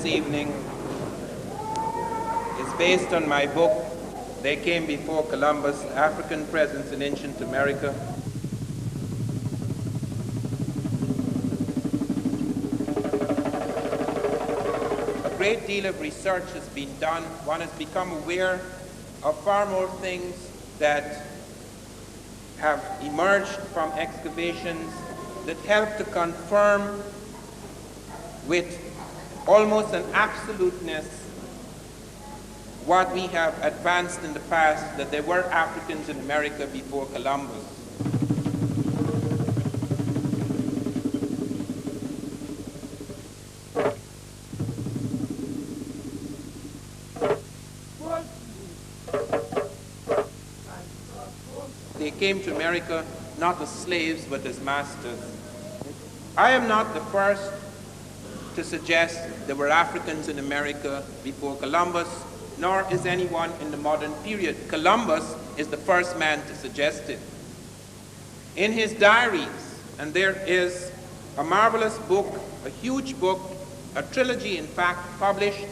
This evening is based on my book, They Came Before Columbus, African Presence in Ancient America. A great deal of research has been done. One has become aware of far more things that have emerged from excavations that help to confirm with almost an absoluteness what we have advanced in the past, that there were Africans in America before Columbus. They came to America not as slaves but as masters. I am not the first to suggest there were Africans in America before Columbus, nor is anyone in the modern period. Columbus is the first man to suggest it. In his diaries, and there is a marvelous book, a huge book, a trilogy in fact, published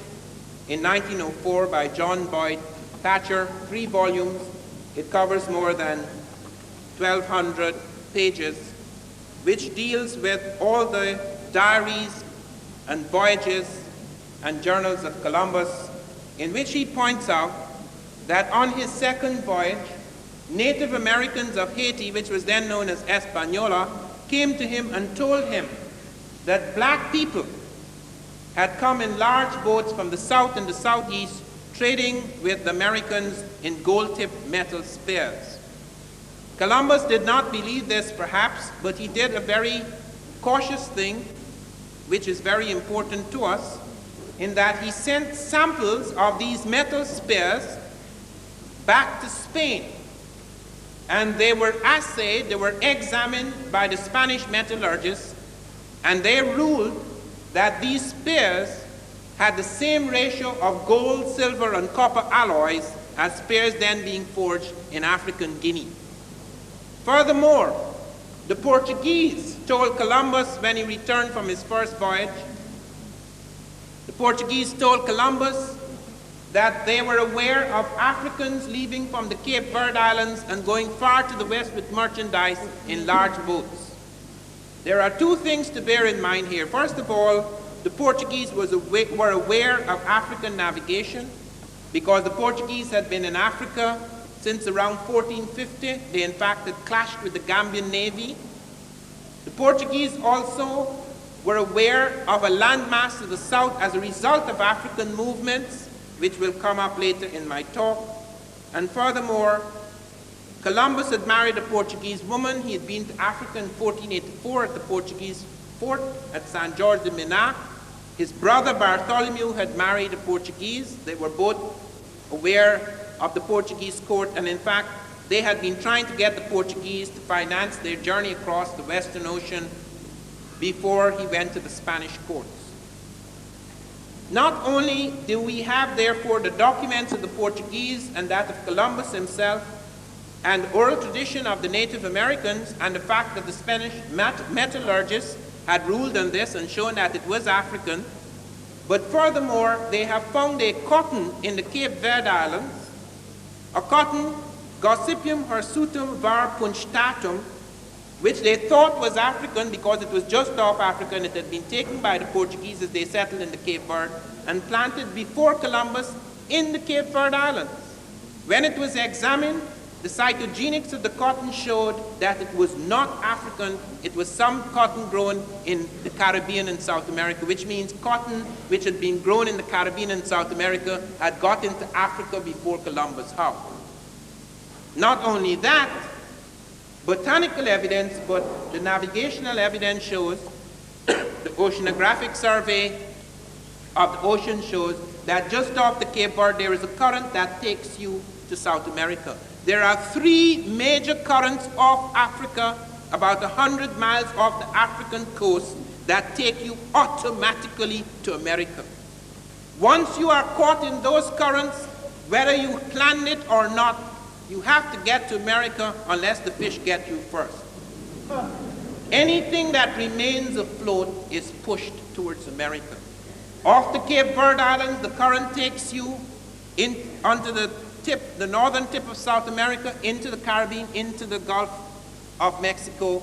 in 1904 by John Boyd Thatcher, 3 volumes. It covers more than 1,200 pages, which deals with all the diaries and voyages and journals of Columbus, in which he points out that on his second voyage, Native Americans of Haiti, which was then known as Hispaniola, came to him and told him that black people had come in large boats from the south and the southeast, trading with the Americans in gold-tipped metal spears. Columbus did not believe this, perhaps, but he did a very cautious thing, which is very important to us, in that he sent samples of these metal spears back to Spain. And they were assayed, they were examined by the Spanish metallurgists, and they ruled that these spears had the same ratio of gold, silver, and copper alloys as spears then being forged in African Guinea. Furthermore, the Portuguese told Columbus when he returned from his first voyage, the Portuguese told Columbus that they were aware of Africans leaving from the Cape Verde Islands and going far to the west with merchandise in large boats. There are 2 things to bear in mind here. First of all, the Portuguese were aware of African navigation because the Portuguese had been in Africa since around 1450. They in fact had clashed with the Gambian Navy. The Portuguese also were aware of a landmass to the south as a result of African movements, which will come up later in my talk. And furthermore, Columbus had married a Portuguese woman. He had been to Africa in 1484 at the Portuguese fort at San Jorge de Minas. His brother Bartholomew had married a Portuguese. They were both aware of the Portuguese court, and in fact, they had been trying to get the Portuguese to finance their journey across the Western Ocean before he went to the Spanish courts. Not only do we have, therefore, the documents of the Portuguese and that of Columbus himself, and oral tradition of the Native Americans, and the fact that the Spanish metallurgists had ruled on this and shown that it was African, but furthermore, they have found a cotton in the Cape Verde Islands, a cotton, Gossypium hirsutum var punctatum, which they thought was African because it was just off Africa and it had been taken by the Portuguese as they settled in the Cape Verde and planted before Columbus in the Cape Verde Islands. When it was examined, the cytogenics of the cotton showed that it was not African, it was some cotton grown in the Caribbean and South America, which means cotton which had been grown in the Caribbean and South America had got into Africa before Columbus. How? Not only that, botanical evidence, but the navigational evidence shows, the oceanographic survey of the ocean shows that just off the Cape Verde there is a current that takes you to South America. There are 3 major currents off Africa, about 100 miles off the African coast, that take you automatically to America. Once you are caught in those currents, whether you planned it or not, you have to get to America unless the fish get you first. Anything that remains afloat is pushed towards America. Off the Cape Verde Islands, the current takes you onto the northern tip of South America, into the Caribbean, into the Gulf of Mexico.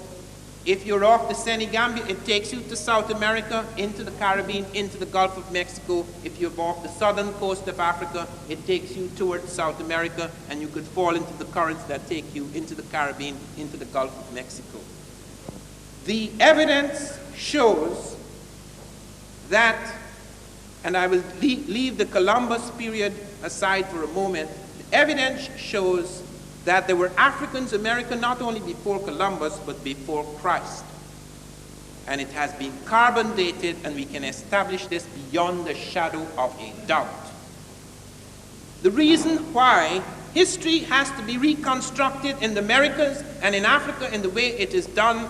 If you're off the Senegambia, it takes you to South America, into the Caribbean, into the Gulf of Mexico. If you're off the southern coast of Africa, it takes you towards South America, and you could fall into the currents that take you into the Caribbean, into the Gulf of Mexico. The evidence shows that, and I will leave the Columbus period aside for a moment, the evidence shows that there were Africans in America not only before Columbus, but before Christ. And it has been carbon dated, and we can establish this beyond the shadow of a doubt. The reason why history has to be reconstructed in the Americas and in Africa in the way it is done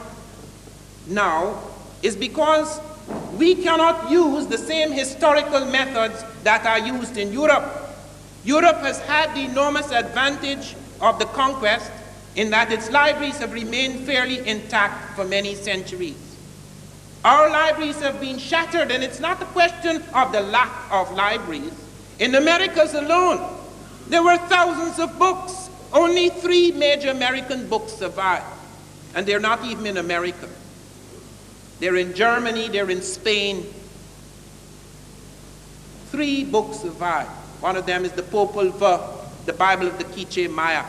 now is because we cannot use the same historical methods that are used in Europe. Europe has had the enormous advantage of the conquest in that its libraries have remained fairly intact for many centuries. Our libraries have been shattered, and it's not a question of the lack of libraries. In the Americas alone, there were thousands of books. Only 3 major American books survive, and they're not even in America. They're in Germany, they're in Spain. 3 books survive. One of them is the Popol Vuh, the Bible of the Quiche Maya.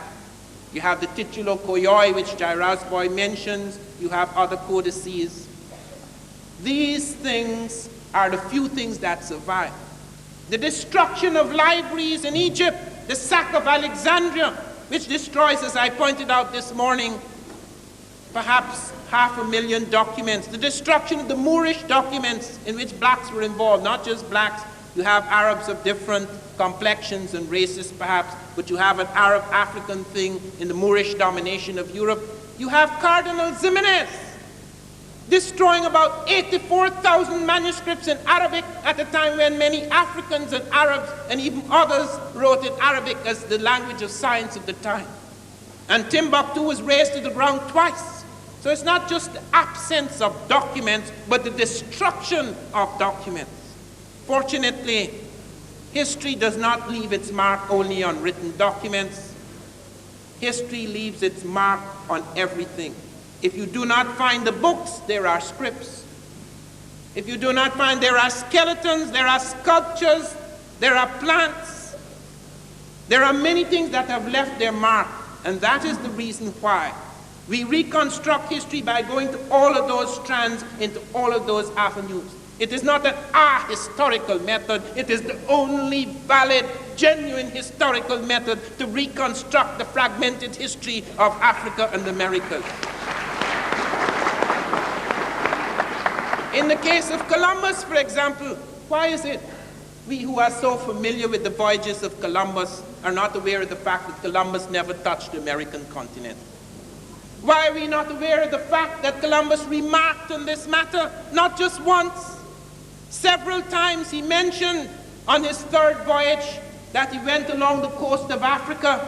You have the Titulo Koyoi, which Jairus-Boy mentions. You have other codices. These things are the few things that survive. The destruction of libraries in Egypt, the sack of Alexandria, which destroys, as I pointed out this morning, perhaps 500,000 documents. The destruction of the Moorish documents in which blacks were involved, not just blacks. You have Arabs of different complexions and races perhaps, but you have an Arab-African thing in the Moorish domination of Europe. You have Cardinal Ximenes destroying about 84,000 manuscripts in Arabic at a time when many Africans and Arabs and even others wrote in Arabic as the language of science of the time. And Timbuktu was razed to the ground twice. So it's not just the absence of documents, but the destruction of documents. Fortunately, history does not leave its mark only on written documents. History leaves its mark on everything. If you do not find the books, there are scripts. If you do not find, there are skeletons, there are sculptures, there are plants. There are many things that have left their mark, and that is the reason why we reconstruct history by going to all of those strands, into all of those avenues. It is not an historical method. It is the only valid, genuine historical method to reconstruct the fragmented history of Africa and the Americas. In the case of Columbus, for example, why is it we who are so familiar with the voyages of Columbus are not aware of the fact that Columbus never touched the American continent? Why are we not aware of the fact that Columbus remarked on this matter not just once? Several times he mentioned on his 3rd voyage that he went along the coast of Africa,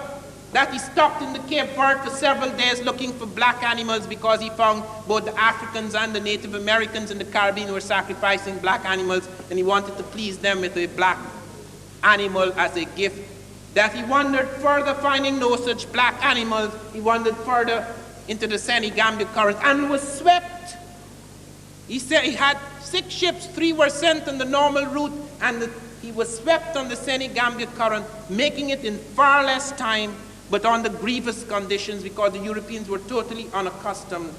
that he stopped in the Cape Verde for several days looking for black animals because he found both the Africans and the Native Americans in the Caribbean were sacrificing black animals, and he wanted to please them with a black animal as a gift. That he wandered further, finding no such black animals. He wandered further into the Senegambia current and was swept. He said he had 6 ships, 3 were sent on the normal route, and he was swept on the Senegambia current, making it in far less time, but under grievous conditions, because the Europeans were totally unaccustomed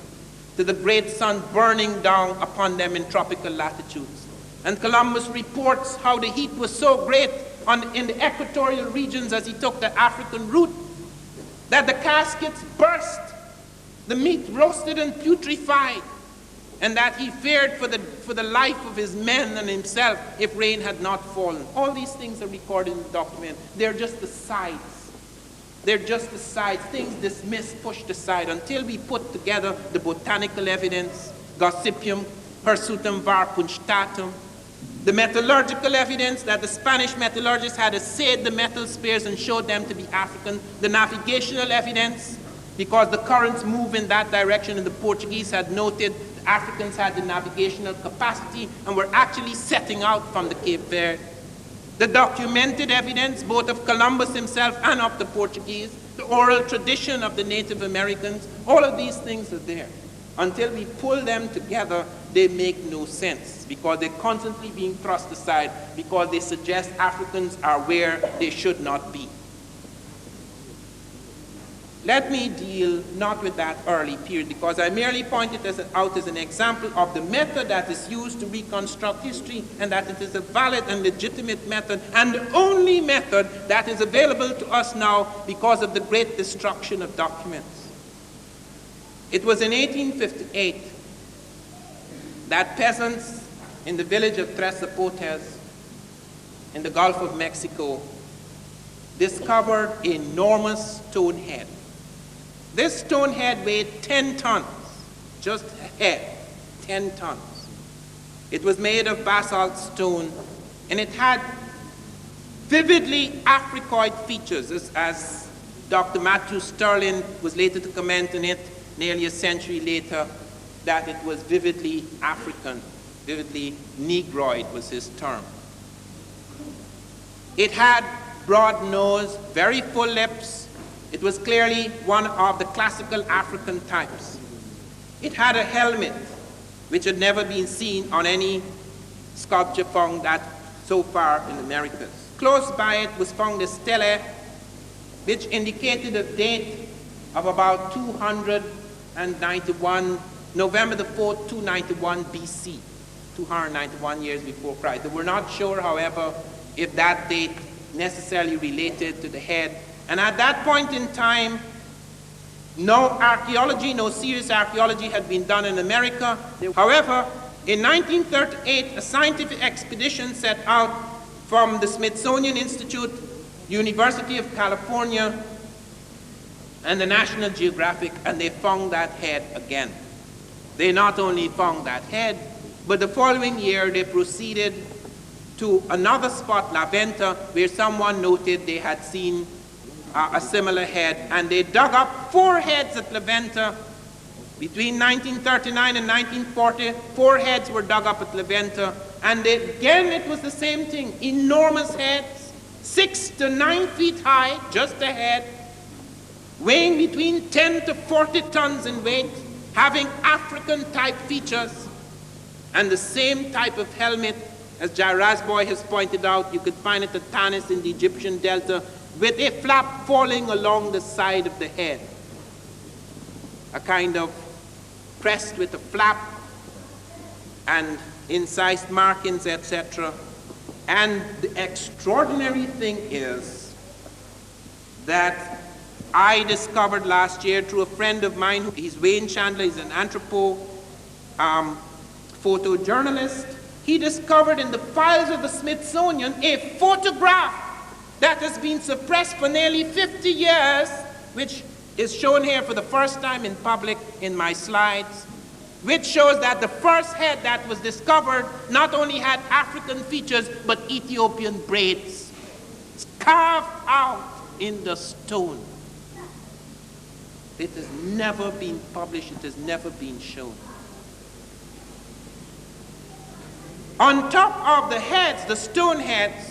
to the great sun burning down upon them in tropical latitudes. And Columbus reports how the heat was so great in the equatorial regions as he took the African route that the caskets burst, the meat roasted and putrefied, and that he feared for the life of his men and himself if rain had not fallen. All these things are recorded in the document. They're just the sides. They're just the sides, things dismissed, pushed aside, until we put together the botanical evidence, Gossypium, Hirsutum var punctatum, the metallurgical evidence that the Spanish metallurgists had assayed the metal spears and showed them to be African, the navigational evidence, because the currents move in that direction, and the Portuguese had noted The Africans had the navigational capacity and were actually setting out from the Cape Verde. The documented evidence, both of Columbus himself and of the Portuguese, the oral tradition of the Native Americans, all of these things are there. Until we pull them together, they make no sense because they're constantly being thrust aside because they suggest Africans are where they should not be. Let me deal not with that early period because I merely pointed this out as an example of the method that is used to reconstruct history and that it is a valid and legitimate method and the only method that is available to us now because of the great destruction of documents. It was in 1858 that peasants in the village of Tres Zapotes in the Gulf of Mexico discovered an enormous stone head. This stone head weighed 10 tons, just a head, 10 tons. It was made of basalt stone, and it had vividly Africoid features, as Dr. Matthew Sterling was later to comment on it nearly a century later, that it was vividly African, vividly Negroid was his term. It had broad nose, very full lips. It was clearly one of the classical African types. It had a helmet, which had never been seen on any sculpture found that so far in the Americas. Close by it was found a stele, which indicated a date of about 291, November the 4th, 291 BC, 291 years before Christ. They were not sure, however, if that date necessarily related to the head. And at that point in time, no archaeology, no serious archaeology had been done in America. However, in 1938, a scientific expedition set out from the Smithsonian Institute, University of California, and the National Geographic, and they found that head again. They not only found that head, but the following year they proceeded to another spot, La Venta, where someone noted they had seen a similar head, and they dug up 4 heads at La Venta. Between 1939 and 1940, 4 heads were dug up at La Venta, and again it was the same thing, enormous heads, 6 to 9 feet high, just a head, weighing between 10 to 40 tons in weight, having African-type features, and the same type of helmet, as Jairasboy has pointed out. You could find it at Tanis in the Egyptian Delta, with a flap falling along the side of the head, a kind of crest with a flap and incised markings, etc. And the extraordinary thing is that I discovered last year through a friend of mine, he's Wayne Chandler, he's an photojournalist. He discovered in the files of the Smithsonian a photograph that has been suppressed for nearly 50 years, which is shown here for the first time in public in my slides, which shows that the first head that was discovered not only had African features, but Ethiopian braids. It's carved out in the stone. It has never been published, it has never been shown. On top of the heads, the stone heads,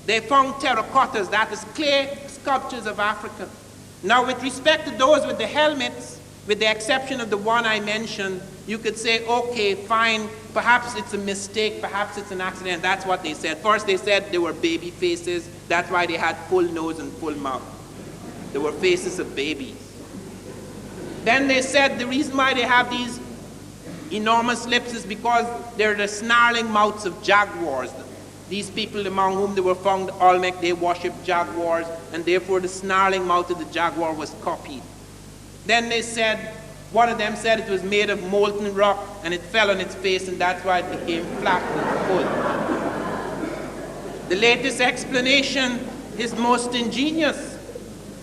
they found terracottas, that is clay sculptures of Africa. Now with respect to those with the helmets, with the exception of the one I mentioned, you could say, okay, fine, perhaps it's a mistake, perhaps it's an accident. That's what they said. First they said they were baby faces, that's why they had full nose and full mouth. They were faces of babies. Then they said the reason why they have these enormous lips is because they're the snarling mouths of jaguars. These people among whom they were found, Olmec, they worshipped jaguars, and therefore the snarling mouth of the jaguar was copied. Then they said, one of them said it was made of molten rock, and it fell on its face, and that's why it became flat and full. The latest explanation is most ingenious.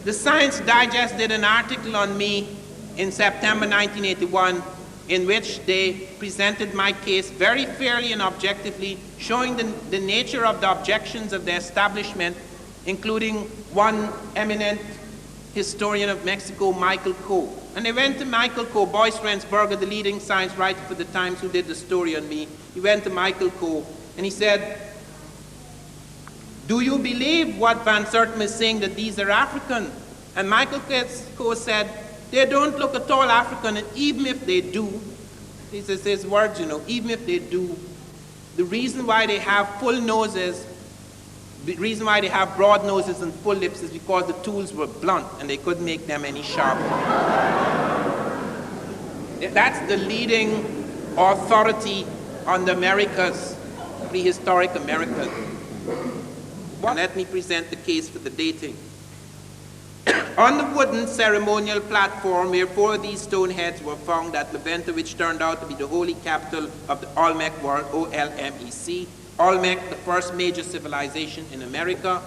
The Science Digest did an article on me in September 1981, in which they presented my case very fairly and objectively, showing the nature of the objections of the establishment, including one eminent historian of Mexico, Michael Coe. And they went to Michael Coe, Boyce Rensberger, the leading science writer for the Times who did the story on me. He went to Michael Coe and he said, "Do you believe what Van Sertima is saying, that these are African?" And Michael Coe said, "They don't look at all African, and even if they do," these are his words, even if they do, the reason why they have full noses, the reason why they have broad noses and full lips is because the tools were blunt and they couldn't make them any sharper. That's the leading authority on the Americas, prehistoric Americas. Let me present the case for the dating. On the wooden ceremonial platform where 4 of these stone heads were found at Levanta, which turned out to be the holy capital of the Olmec world, O-L-M-E-C, Olmec, the first major civilization in America.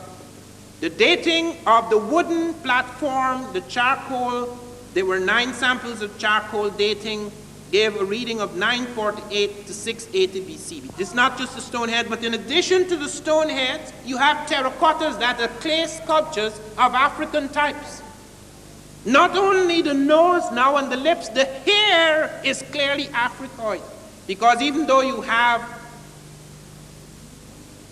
The dating of the wooden platform, the charcoal, there were 9 samples of charcoal dating, gave a reading of 948 to 680 BC. It's not just the stone head, but in addition to the stone heads, you have terracottas that are clay sculptures of African types. Not only the nose now and the lips, the hair is clearly Africoid. Because even though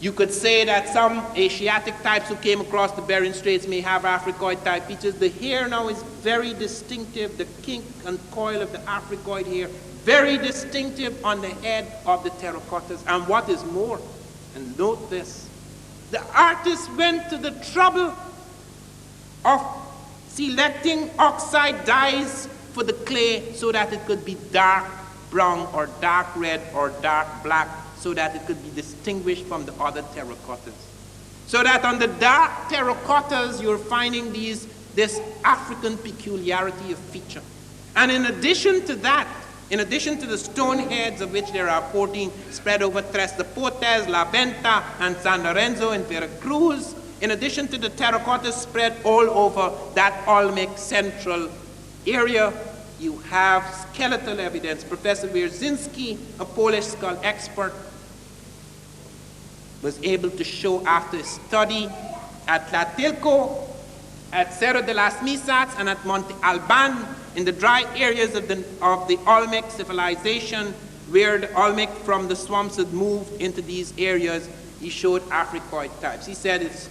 you could say that some Asiatic types who came across the Bering Straits may have Africoid type features, the hair now is very distinctive, the kink and coil of the Africoid hair, very distinctive on the head of the terracottas. And what is more, and note this, the artists went to the trouble of selecting oxide dyes for the clay so that it could be dark brown or dark red or dark black, so that it could be distinguished from the other terracottas. So that on the dark terracottas, you're finding this African peculiarity of feature. And in addition to that, in addition to the stone heads, of which there are 14 spread over Tres de Portes, La Venta, and San Lorenzo in Veracruz, in addition to the terracottas spread all over that Olmec central area, you have skeletal evidence. Professor Wierzyński, a Polish skull expert, was able to show after study at Tlatelolco, at Cerro de las Misas, and at Monte Alban, in the dry areas of the Olmec civilization, where the Olmec from the swamps had moved into these areas. He showed Africoid types. He said it's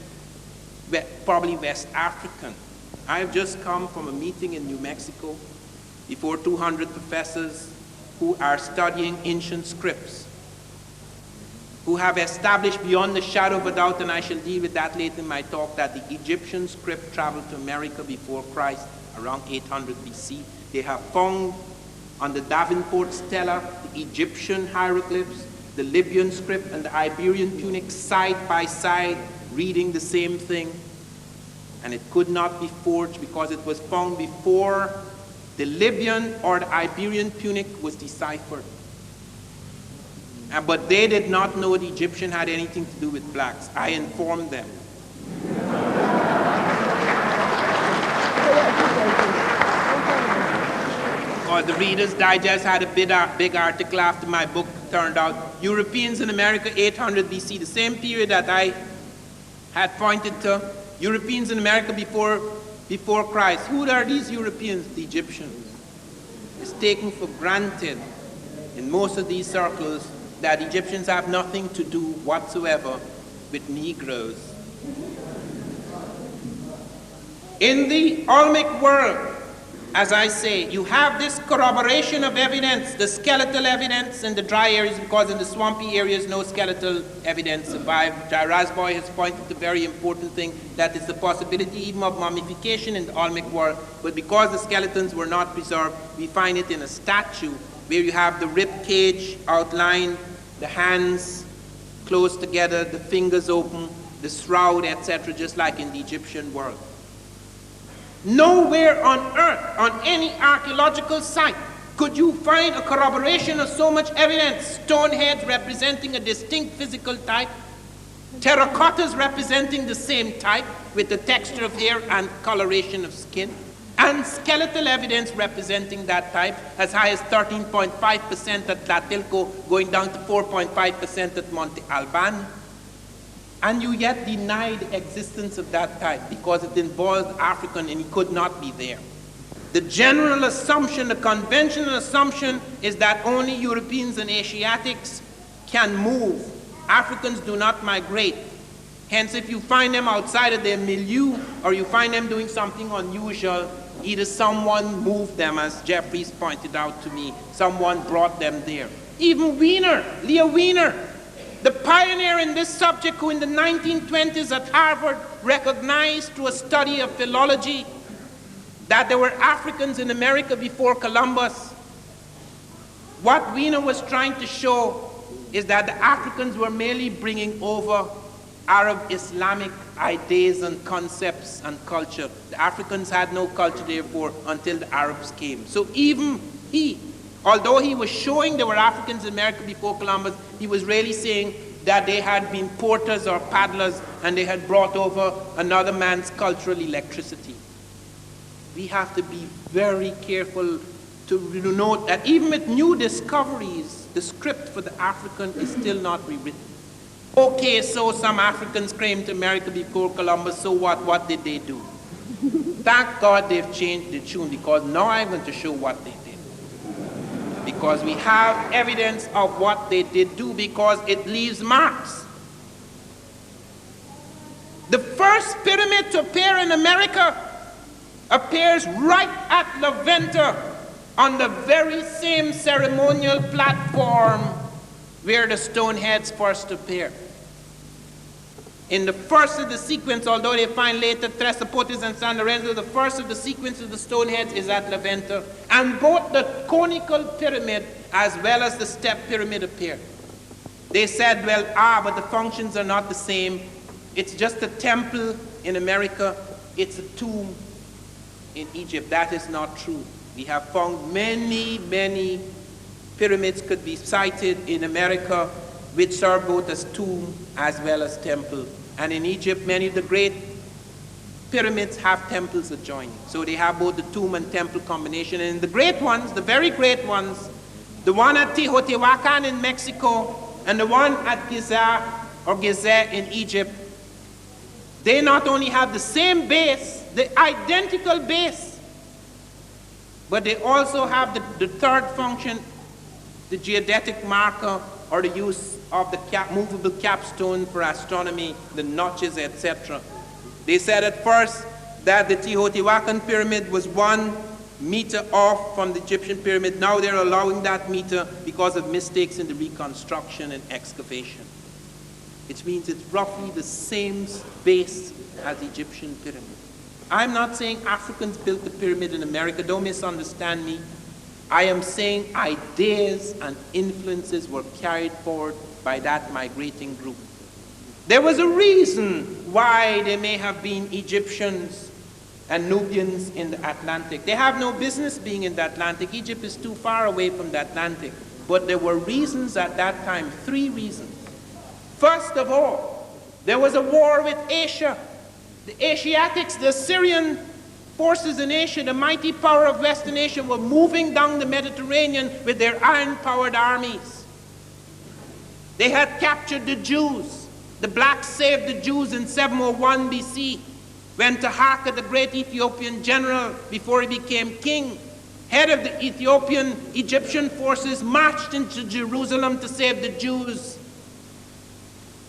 probably West African. I have just come from a meeting in New Mexico before 200 professors who are studying ancient scripts, who have established beyond the shadow of a doubt, and I shall deal with that later in my talk, that the Egyptian script traveled to America before Christ around 800 BC. They have found on the Davenport stela the Egyptian hieroglyphs, the Libyan script, and the Iberian Punic side by side, reading the same thing. And it could not be forged because it was found before the Libyan or the Iberian Punic was deciphered. But they did not know the Egyptian had anything to do with blacks. I informed them. Or the Reader's Digest had a big article after my book turned out. Europeans in America, 800 BC, the same period that I had pointed to. Europeans in America before Christ. Who are these Europeans? The Egyptians. It's taken for granted in most of these circles that Egyptians have nothing to do whatsoever with Negroes. In the Olmec world, as I say, you have this corroboration of evidence, the skeletal evidence in the dry areas, because in the swampy areas no skeletal evidence survived. Jai Rasboy has pointed to a very important thing, that is the possibility even of mummification in the Olmec world, but because the skeletons were not preserved, we find it in a statue where you have the rib cage outlined, the hands close together, the fingers open, the shroud, etc., just like in the Egyptian world. Nowhere on earth, on any archaeological site, could you find a corroboration of so much evidence. Stone heads representing a distinct physical type, terracottas representing the same type with the texture of hair and coloration of skin, and skeletal evidence representing that type as high as 13.5% at Tlatelolco, going down to 4.5% at Monte Alban. And you yet deny the existence of that type because it involved African and he could not be there. The general assumption, the conventional assumption is that only Europeans and Asiatics can move. Africans do not migrate. Hence, if you find them outside of their milieu or you find them doing something unusual, either someone moved them, as Jeffries pointed out to me, someone brought them there. Even Wiener, Leo Wiener, the pioneer in this subject, who in the 1920s at Harvard recognized through a study of philology that there were Africans in America before Columbus. What Wiener was trying to show is that the Africans were merely bringing over Arab Islamic ideas and concepts and culture. The Africans had no culture, therefore, until the Arabs came. So even he, although he was showing there were Africans in America before Columbus, he was really saying that they had been porters or paddlers and they had brought over another man's cultural electricity. We have to be very careful to note that even with new discoveries, the script for the African is still not rewritten. Okay, so some Africans came to America before Columbus, so what? What did they do? Thank God they've changed the tune, because now I'm going to show what they did. Because we have evidence of what they did do, because it leaves marks. The first pyramid to appear in America appears right at La Venta on the very same ceremonial platform where the stone heads first appear. In the first of the sequence, although they find later Tres Zapotes and San Lorenzo, the first of the sequence of the stone heads is at La Venta, and both the conical pyramid as well as the step pyramid appear. They said, well, but the functions are not the same. It's just a temple in America, it's a tomb in Egypt. That is not true. We have found many, many pyramids could be cited in America which serve both as tomb as well as temple. And in Egypt, many of the great pyramids have temples adjoining. So they have both the tomb and temple combination. And the great ones, the very great ones, the one at Teotihuacan in Mexico and the one at Gizeh in Egypt, they not only have the same base, the identical base, but they also have the third function, the geodetic marker, or the use of the movable capstone for astronomy, the notches, etc. They said at first that the Teotihuacan pyramid was 1 meter off from the Egyptian pyramid. Now they're allowing that meter because of mistakes in the reconstruction and excavation. Which means it's roughly the same base as the Egyptian pyramid. I'm not saying Africans built the pyramid in America, don't misunderstand me. I am saying ideas and influences were carried forward by that migrating group. There was a reason why there may have been Egyptians and Nubians in the Atlantic. They have no business being in the Atlantic. Egypt is too far away from the Atlantic. But there were reasons at that time, 3 reasons. First of all, there was a war with Asia. The Asiatics, the Assyrian forces in Asia, the mighty power of Western Asia, were moving down the Mediterranean with their iron-powered armies. They had captured the Jews. The blacks saved the Jews in 701 BC, when Taharqa, the great Ethiopian general, before he became king, head of the Ethiopian Egyptian forces, marched into Jerusalem to save the Jews.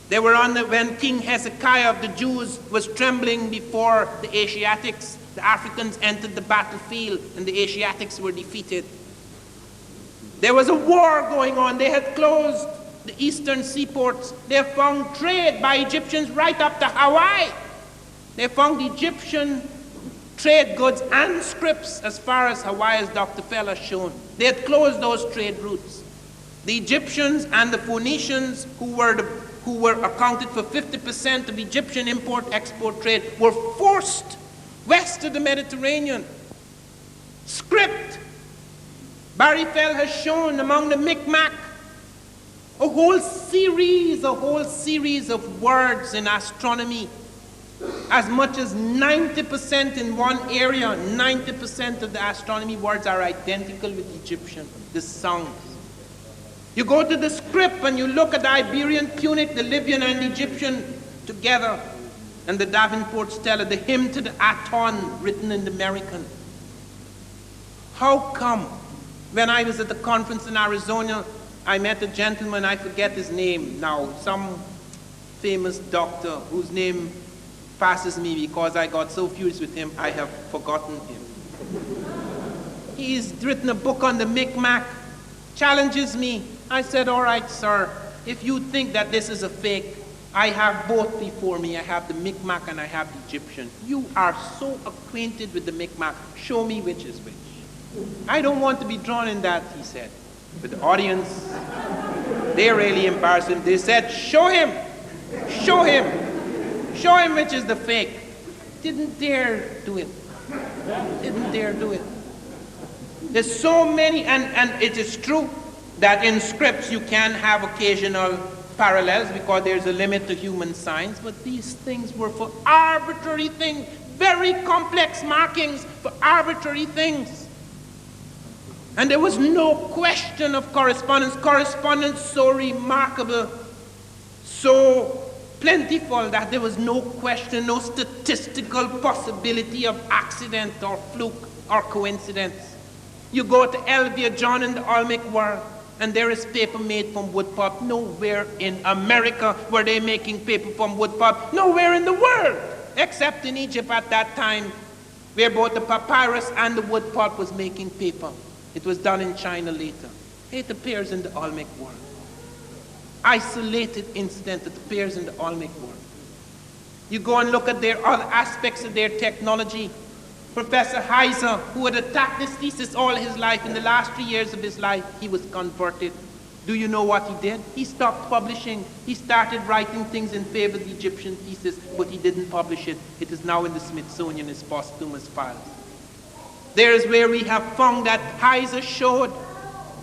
They were when King Hezekiah of the Jews was trembling before the Asiatics. The Africans entered the battlefield and the Asiatics were defeated. There was a war going on. They had closed the eastern seaports. They found trade by Egyptians right up to Hawaii. They found Egyptian trade goods and scripts as far as Hawaii, as Dr. Fell has shown. They had closed those trade routes. The Egyptians and the Phoenicians, who were accounted for 50% of Egyptian import-export trade, were forced west of the Mediterranean. Script. Barry Fell has shown among the Mi'kmaq a whole series of words in astronomy. As much as 90% in one area, 90% of the astronomy words are identical with Egyptian, the sounds. You go to the script and you look at the Iberian, Punic, the Libyan, and Egyptian together. And the Davenport Stella, the hymn to the Aton, written in the American. How come, when I was at the conference in Arizona, I met a gentleman, I forget his name now, some famous doctor whose name passes me because I got so furious with him, I have forgotten him. He's written a book on the Micmac, challenges me. I said, all right, sir, if you think that this is a fake, I have both before me. I have the Micmac and I have the Egyptian. You are so acquainted with the Micmac. Show me which is which. I don't want to be drawn in that, he said. But the audience, they really embarrassed him. They said, show him, show him, show him which is the fake. Didn't dare do it. Didn't dare do it. There's so many, and it is true that in scripts you can have occasional parallels because there's a limit to human science, but these things were for arbitrary things, very complex markings for arbitrary things. And there was no question of correspondence. Correspondence so remarkable, so plentiful that there was no question, no statistical possibility of accident or fluke or coincidence. You go to Elvia John in the Olmec world, and there is paper made from wood pulp. Nowhere in America were they making paper from wood pulp. Nowhere in the world, except in Egypt at that time, where both the papyrus and the wood pulp was making paper. It was done in China later. It appears in the Olmec world. Isolated incident that appears in the Olmec world. You go and look at their other aspects of their technology. Professor Heiser, who had attacked this thesis all his life, in the last 3 years of his life, he was converted. Do you know what he did? He stopped publishing. He started writing things in favor of the Egyptian thesis, but he didn't publish it. It is now in the Smithsonian as posthumous files. There is where we have found that Heiser showed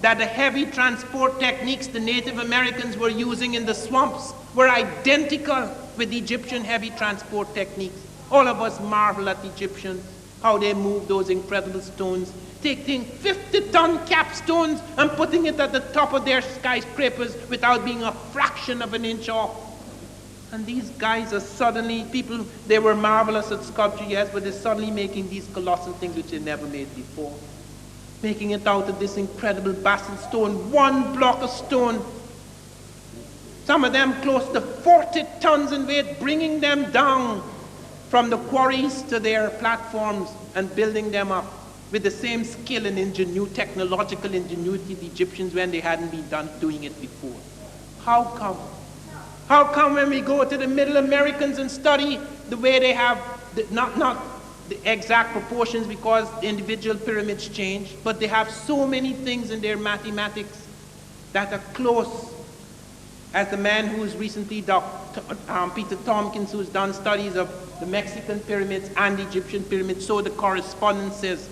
that the heavy transport techniques the Native Americans were using in the swamps were identical with the Egyptian heavy transport techniques. All of us marvel at the Egyptians, how they move those incredible stones, taking 50-ton capstones and putting it at the top of their skyscrapers without being a fraction of an inch off. And these guys are suddenly, people, they were marvelous at sculpture, yes, but they're suddenly making these colossal things which they never made before. Making it out of this incredible basalt stone, one block of stone. Some of them close to 40 tons in weight, bringing them down from the quarries to their platforms and building them up with the same skill and technological ingenuity of the Egyptians when they hadn't been doing it before. How come? How come when we go to the Middle Americans and study the way they have, not the exact proportions because individual pyramids change, but they have so many things in their mathematics that are close, as the man who's recently, Peter Tompkins, who's done studies of the Mexican pyramids and the Egyptian pyramids, so the correspondences,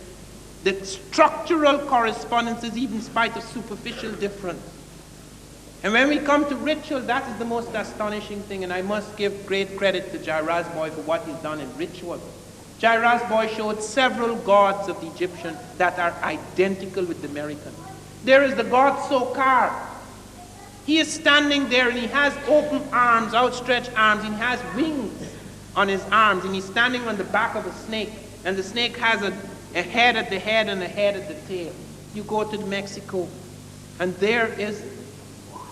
the structural correspondences, even in spite of superficial difference. And when we come to ritual, that is the most astonishing thing, and I must give great credit to Jairus Boy for what he's done in ritual. Jairus Boy showed several gods of the Egyptian that are identical with the American. There is the god Sokar. He is standing there and he has open arms, outstretched arms, and he has wings on his arms, and he's standing on the back of a snake, and the snake has a head at the head and a head at the tail. You go to Mexico, and there is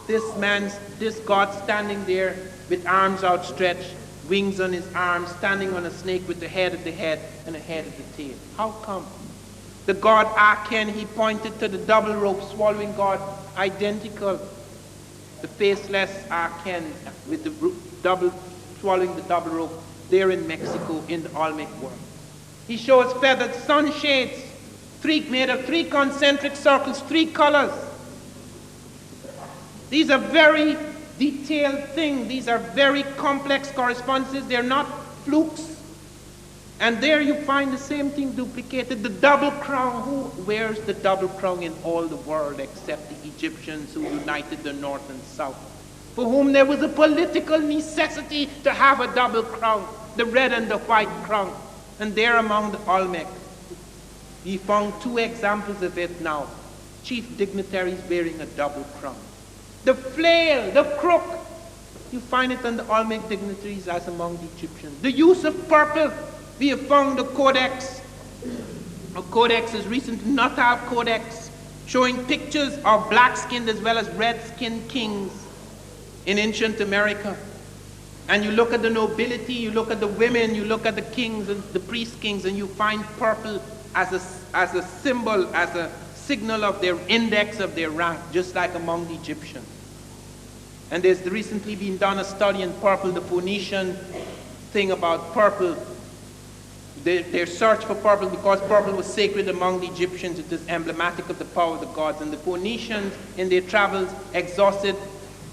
this god standing there with arms outstretched, wings on his arms, standing on a snake with the head at the head and a head at the tail. How come? The god Aken, he pointed to the double rope swallowing god, identical. The faceless Aken with the swallowing the double rope there in Mexico in the Olmec world. He shows feathered sunshades, made of 3 concentric circles, 3 colors. These are very detailed things. These are very complex correspondences. They're not flukes. And there you find the same thing duplicated. The double crown. Who wears the double crown in all the world except the Egyptians who united the north and south, for whom there was a political necessity to have a double crown, the red and the white crown. And there among the Olmec, we found 2 examples of it now. Chief dignitaries wearing a double crown. The flail, the crook, You find it on the Olmec dignitaries as among the Egyptians. The use of purple, we have found a codex. A codex is recent, Natal Codex, showing pictures of black-skinned as well as red-skinned kings in ancient America. And you look at the nobility, you look at the women, you look at the kings and the priest kings, and you find purple as a symbol, as a signal of their index of their rank, just like among the Egyptians. And there's recently been done a study in purple, the Phoenician thing about purple. Their search for purple, because purple was sacred among the Egyptians, it is emblematic of the power of the gods. And the Phoenicians, in their travels, exhausted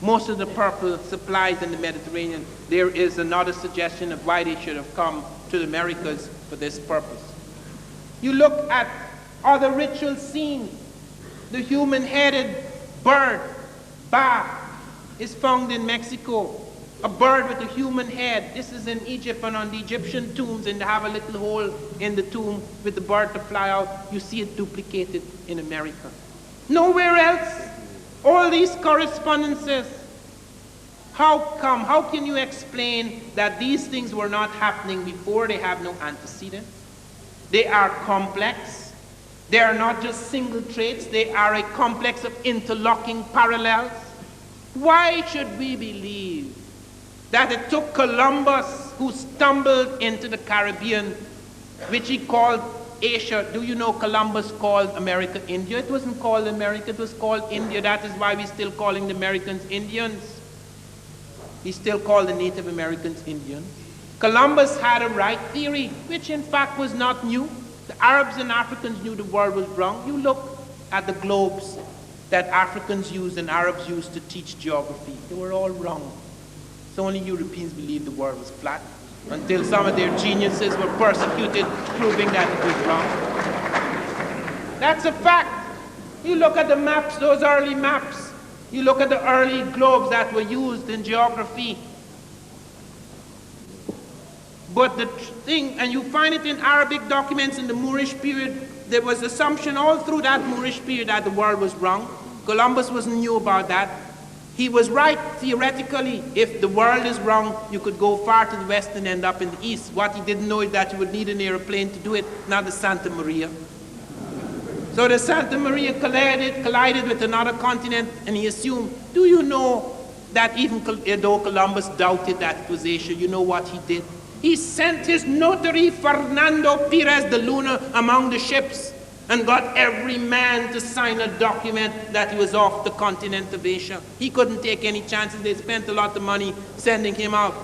most of the purple supplies in the Mediterranean. There is another suggestion of why they should have come to the Americas for this purpose. You look at other ritual scenes. The human-headed bird, ba, is found in Mexico. A bird with a human head. This is in Egypt, and on the Egyptian tombs, and they have a little hole in the tomb with the bird to fly out. You see it duplicated in America. Nowhere else. All these correspondences. How come? How can you explain that these things were not happening before? They have no antecedent. They are complex. They are not just single traits. They are a complex of interlocking parallels. Why should we believe that it took Columbus, who stumbled into the Caribbean, which he called Asia? Do you know Columbus called America India? It wasn't called America, it was called India. That is why we're still calling the Americans Indians. We still call the Native Americans Indians. Columbus had a right theory, which in fact was not new. The Arabs and Africans knew the world was wrong. You look at the globes that Africans used and Arabs used to teach geography. They were all wrong. So only Europeans believed the world was flat, until some of their geniuses were persecuted, proving that it was wrong. That's a fact. You look at the maps, those early maps. You look at the early globes that were used in geography. But the thing, and you find it in Arabic documents in the Moorish period, there was assumption all through that Moorish period that the world was wrong. Columbus wasn't new about that. He was right theoretically. If the world is wrong, you could go far to the west and end up in the east. What he didn't know is that you would need an airplane to do it, not the Santa Maria. So the Santa Maria collided with another continent, and he assumed, do you know that even though Columbus doubted that it was Asia, you know what he did? He sent his notary, Fernando Perez de Luna, among the ships and got every man to sign a document that he was off the continent of Asia. He couldn't take any chances. They spent a lot of money sending him out.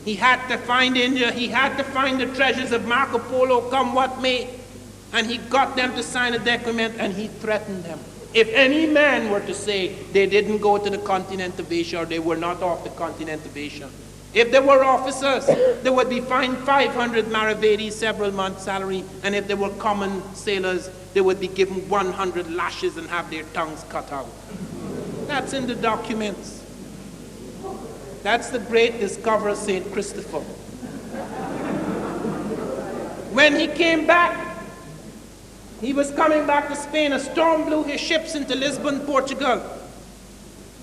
He had to find India. He had to find the treasures of Marco Polo, come what may. And he got them to sign a document, and he threatened them. If any man were to say they didn't go to the continent of Asia, or they were not off the continent of Asia, if they were officers, they would be fined 500 maravedis, several months' salary. And if they were common sailors, they would be given 100 lashes and have their tongues cut out. That's in the documents. That's the great discoverer, St. Christopher. When he came back, he was coming back to Spain. A storm blew his ships into Lisbon, Portugal.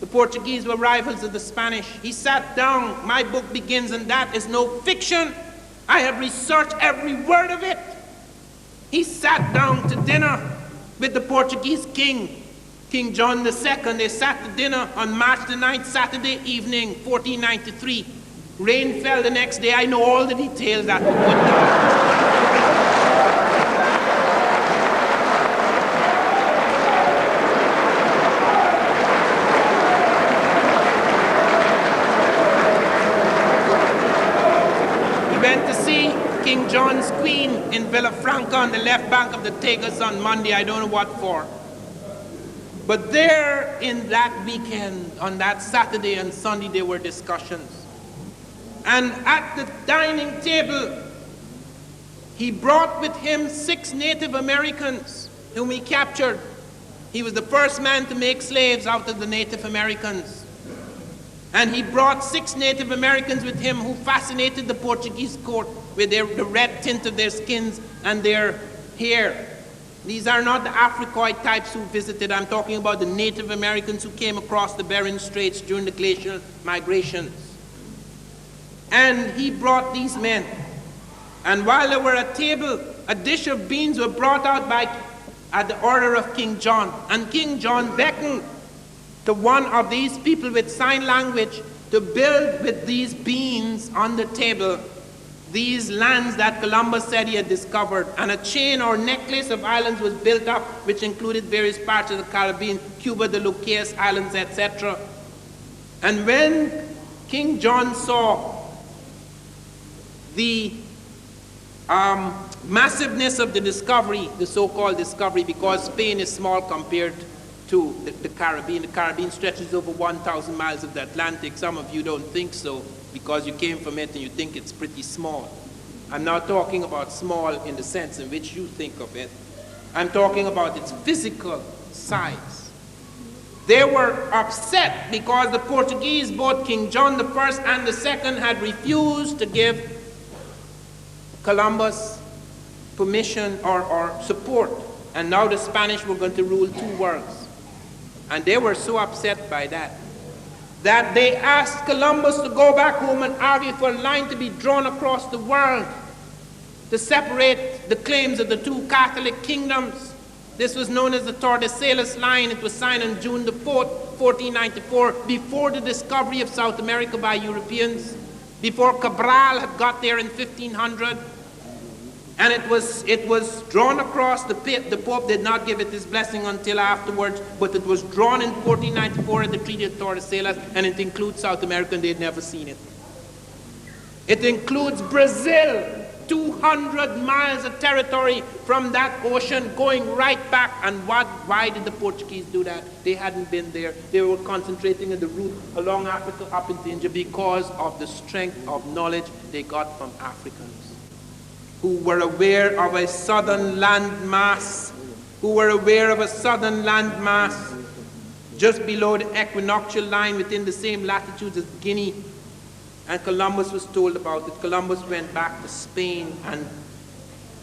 The Portuguese were rivals of the Spanish. He sat down. My book begins, and that is no fiction. I have researched every word of it. He sat down to dinner with the Portuguese king, King John II. They sat to dinner on March the 9th, Saturday evening, 1493. Rain fell the next day. I know all the details that were put down. King John's queen in Villafranca on the left bank of the Tagus on Monday, I don't know what for. But there in that weekend, on that Saturday and Sunday, there were discussions. And at the dining table, he brought with him 6 Native Americans whom he captured. He was the first man to make slaves out of the Native Americans. And he brought 6 Native Americans with him who fascinated the Portuguese court with the red tint of their skins and their hair. These are not the Africoid types who visited. I'm talking about the Native Americans who came across the Bering Straits during the glacial migrations. And he brought these men. And while they were at table, a dish of beans were brought out at the order of King John. And King John beckoned to one of these people with sign language to build with these beans on the table these lands that Columbus said he had discovered. And a chain or necklace of islands was built up, which included various parts of the Caribbean, Cuba, the Lucayes Islands, etc. And when King John saw the massiveness of the discovery, the so-called discovery, because Spain is small compared to the Caribbean. The Caribbean stretches over 1,000 miles of the Atlantic. Some of you don't think so because you came from it and you think it's pretty small. I'm not talking about small in the sense in which you think of it. I'm talking about its physical size. They were upset because the Portuguese, both King John I and II, had refused to give Columbus permission or support. And now the Spanish were going to rule two worlds. And they were so upset by that they asked Columbus to go back home and argue for a line to be drawn across the world to separate the claims of the two Catholic kingdoms. This was known as the Tordesillas Line. It was signed on June the 4th, 1494, before the discovery of South America by Europeans, before Cabral had got there in 1500. And it was drawn across. The Pope did not give it his blessing until afterwards, but it was drawn in 1494 at the Treaty of Tordesillas, and it includes South America, and they'd never seen it. It includes Brazil, 200 miles of territory from that ocean going right back. And why did the Portuguese do that? They hadn't been there. They were concentrating on the route along Africa up into India because of the strength of knowledge they got from Africans, who were aware of a southern land mass, just below the equinoctial line within the same latitudes as Guinea. And Columbus was told about it. Columbus went back to Spain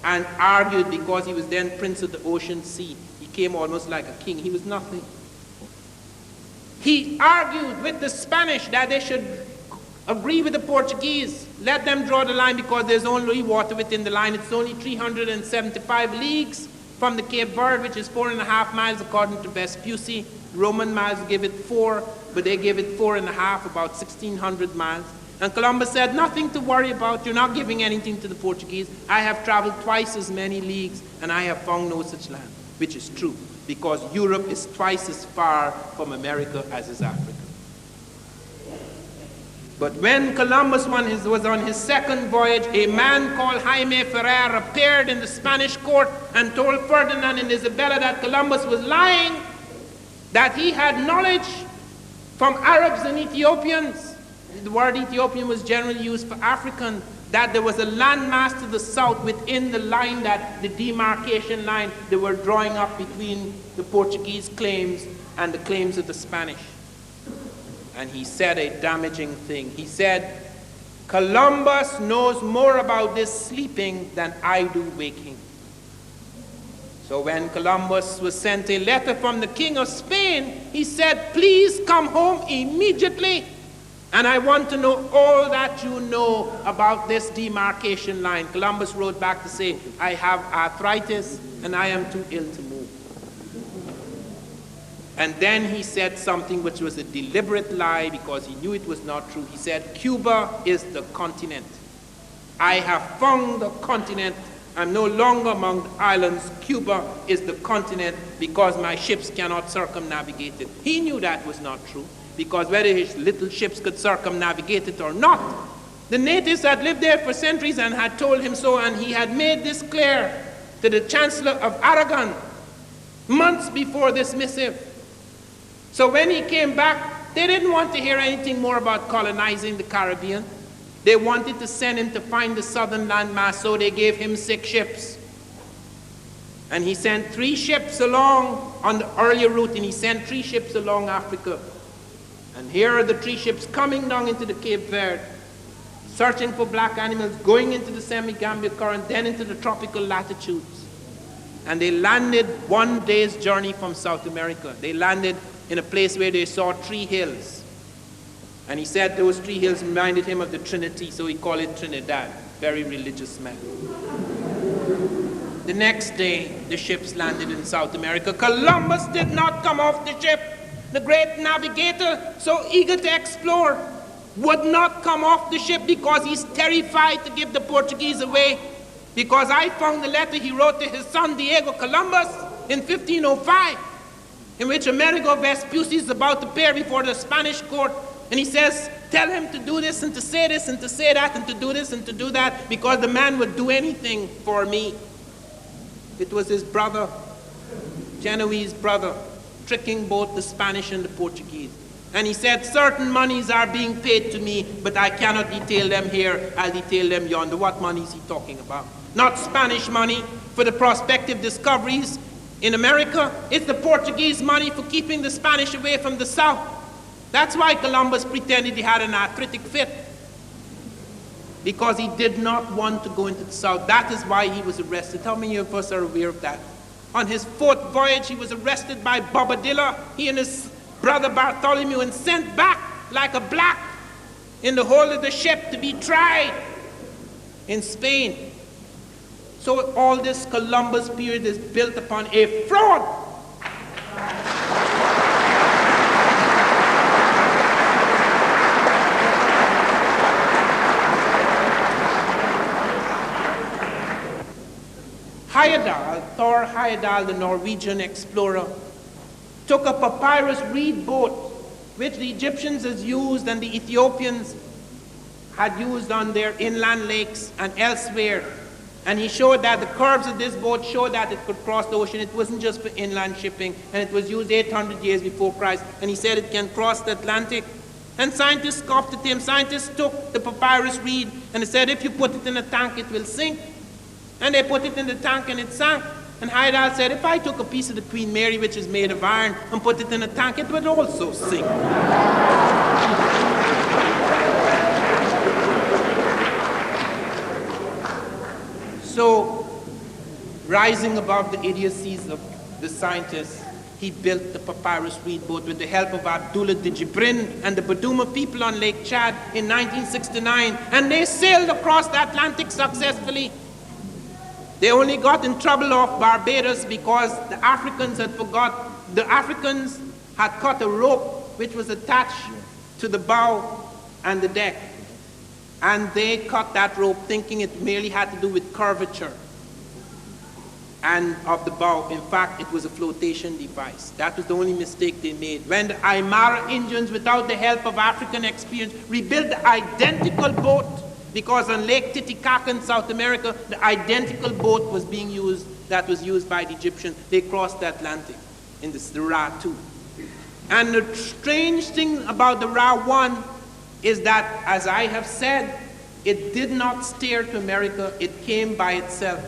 and argued because he was then Prince of the Ocean Sea. He came almost like a king. He was nothing. He argued with the Spanish that they should agree with the Portuguese. Let them draw the line because there's only water within the line. It's only 375 leagues from the Cape Verde, which is 4.5 miles according to Vespucci. Roman miles give it 4, but they give it 4.5, about 1,600 miles. And Columbus said, nothing to worry about. You're not giving anything to the Portuguese. I have traveled twice as many leagues, and I have found no such land, which is true, because Europe is twice as far from America as is Africa. But when Columbus was on his second voyage, a man called Jaime Ferrer appeared in the Spanish court and told Ferdinand and Isabella that Columbus was lying, that he had knowledge from Arabs and Ethiopians. The word Ethiopian was generally used for African, that there was a landmass to the south within the line, that the demarcation line they were drawing up between the Portuguese claims and the claims of the Spanish. And he said a damaging thing. He said, Columbus knows more about this sleeping than I do waking. So when Columbus was sent a letter from the King of Spain, he said, please come home immediately. And I want to know all that you know about this demarcation line. Columbus wrote back to say, I have arthritis and I am too ill to move. And then he said something which was a deliberate lie because he knew it was not true. He said, Cuba is the continent. I have found the continent. I'm no longer among the islands. Cuba is the continent because my ships cannot circumnavigate it. He knew that was not true, because whether his little ships could circumnavigate it or not, the natives had lived there for centuries and had told him so, and he had made this clear to the Chancellor of Aragon months before this missive. So when he came back, they didn't want to hear anything more about colonizing the Caribbean. They wanted to send him to find the southern landmass, so they gave him 6 ships. And he sent 3 ships along on the earlier route, and he sent 3 ships along Africa. And here are the 3 ships coming down into the Cape Verde, searching for black animals, going into the semi-Gambia current, then into the tropical latitudes. And they landed 1 day's journey from South America. They landed in a place where they saw 3 hills. And he said those 3 hills reminded him of the Trinity, so he called it Trinidad. Very religious man. The next day, the ships landed in South America. Columbus did not come off the ship. The great navigator, so eager to explore, would not come off the ship because he's terrified to give the Portuguese away. Because I found the letter he wrote to his son Diego Columbus in 1505, in which Amerigo Vespucci is about to appear before the Spanish court. And he says, tell him to do this and to say this and to say that and to do this and to do that, because the man would do anything for me. It was his brother, Genoese brother, tricking both the Spanish and the Portuguese. And he said, certain monies are being paid to me, but I cannot detail them here. I'll detail them yonder. What money is he talking about? Not Spanish money for the prospective discoveries in America. It's the Portuguese money for keeping the Spanish away from the south. That's why Columbus pretended he had an arthritic fit, because he did not want to go into the south. That is why he was arrested. How many of us are aware of that? On his 4th voyage, he was arrested by Bobadilla, he and his brother Bartholomew, and sent back like a black in the hold of the ship to be tried in Spain. So all this Columbus period is built upon a fraud. Thor Heyerdahl, the Norwegian explorer, took a papyrus reed boat, which the Egyptians had used and the Ethiopians had used on their inland lakes and elsewhere. And he showed that the curves of this boat showed that it could cross the ocean. It wasn't just for inland shipping, and it was used 800 years before Christ. And he said it can cross the Atlantic. And scientists scoffed at him. Scientists took the papyrus reed and they said, if you put it in a tank, it will sink. And they put it in the tank and it sank. And Heyerdahl said, if I took a piece of the Queen Mary, which is made of iron, and put it in a tank, it would also sink. So, rising above the idiocies of the scientists, he built the papyrus reed boat with the help of Abdullah de Jibrin and the Baduma people on Lake Chad in 1969. And they sailed across the Atlantic successfully. They only got in trouble off Barbados because the Africans had forgot. The Africans had cut a rope which was attached to the bow and the deck. And they cut that rope thinking it merely had to do with curvature and of the bow. In fact, it was a flotation device. That was the only mistake they made. When the Aymara Indians, without the help of African experience, rebuilt the identical boat, because on Lake Titicaca in South America, the identical boat was being used that was used by the Egyptians. They crossed the Atlantic in the Ra 2. And the strange thing about the Ra 1 is that, as I have said, it did not steer to America. It came by itself.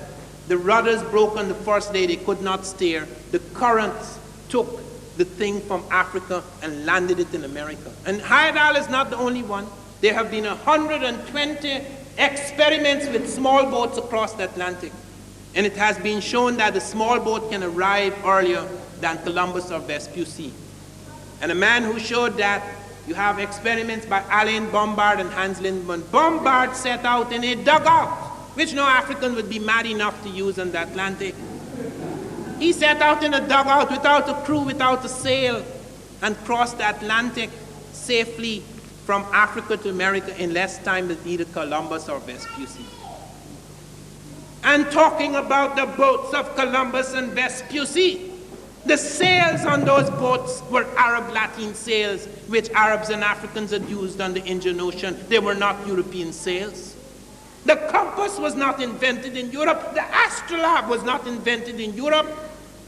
The rudders broke on the first day. They could not steer. The currents took the thing from Africa and landed it in America. And Heyerdahl is not the only one. There have been 120 experiments with small boats across the Atlantic. And it has been shown that the small boat can arrive earlier than Columbus or Vespucci. And a man who showed that, you have experiments by Alain Bombard and Hans Lindman. Bombard set out in a dugout, which no African would be mad enough to use on the Atlantic. He set out in a dugout without a crew, without a sail, and crossed the Atlantic safely from Africa to America in less time than either Columbus or Vespucci. And talking about the boats of Columbus and Vespucci, the sails on those boats were Arab Latin sails, which Arabs and Africans had used on the Indian Ocean. They were not European sails. The compass was not invented in Europe. The astrolabe was not invented in Europe.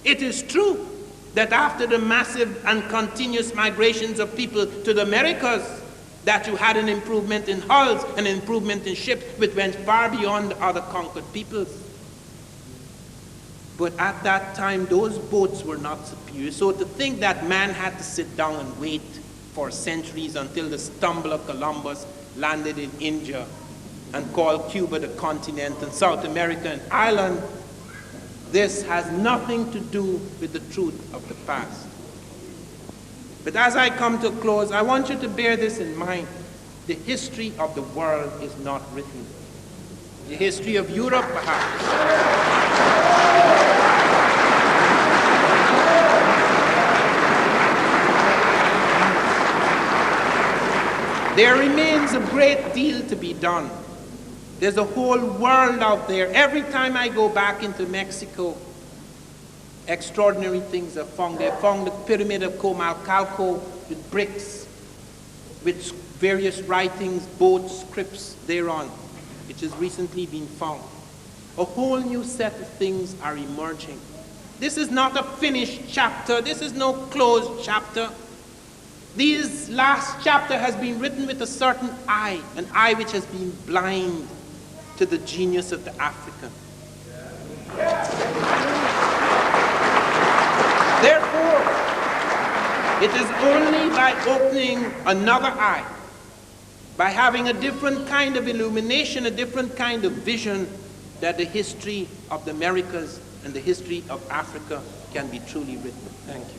It is true that after the massive and continuous migrations of people to the Americas, that you had an improvement in hulls, an improvement in ships, which went far beyond the other conquered peoples. But at that time, those boats were not superior. So to think that man had to sit down and wait for centuries until the stumbler Columbus landed in India and called Cuba the continent and South America an island, This has nothing to do with the truth of the past. But as I come to a close, I want you to bear this in mind. The history of the world is not written. The history of Europe, perhaps. There remains a great deal to be done. There's a whole world out there. Every time I go back into Mexico, extraordinary things are found. They found the pyramid of Comalcalco with bricks, with various writings, both scripts thereon, which has recently been found. A whole new set of things are emerging. This is not a finished chapter. This is no closed chapter. This last chapter has been written with a certain eye, an eye which has been blind to the genius of the African. Therefore, it is only by opening another eye, by having a different kind of illumination, a different kind of vision, that the history of the Americas and the history of Africa can be truly written. Thank you.